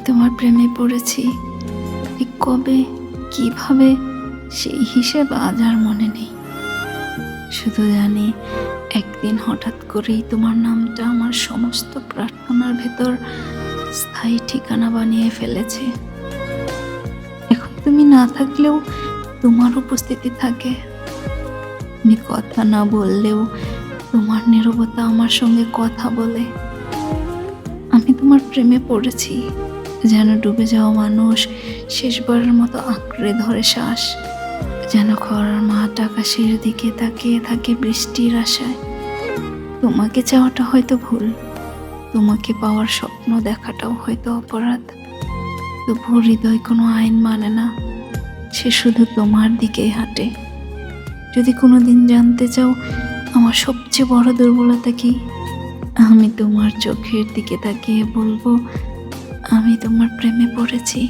তোমার প্রেমে পড়েছি, ঠিক কবে, কিভাবে, সেই হিসেব আজ আর মনে নেই। শুধু জানি একদিন হঠাৎ করেই তোমার নামটা আমার সমস্ত প্রার্থনার ভেতর স্থায়ী ঠিকানা বানিয়ে ফেলেছে। এখন তুমি না থাকলেও তোমার উপস্থিতি থাকে। আমি কথা না বললেও তোমার নীরবতা আমার সঙ্গে কথা বলে। আমি তোমার প্রেমে পড়েছি, যেন ডুবে যাওয়া মানুষ শেষবারের মতো আঁকড়ে ধরে শ্বাস, যেন খরার মাঠ আকাশের দিকে তাকিয়ে থাকে বৃষ্টির আশায়। তোমাকে চাওয়াটা হয়তো ভুল, তোমাকে পাওয়ার স্বপ্ন দেখাটাও হয়তো অপরাধ, তবুও হৃদয় কোনো আইন মানে না, সে শুধু তোমার দিকেই হাঁটে। যদি কোনোদিন জানতে চাও আমার সবচেয়ে বড় দুর্বলতা কি, আমি তোমার চোখের দিকে তাকিয়ে বলবো, আমি তোমার প্রেমে পড়েছি।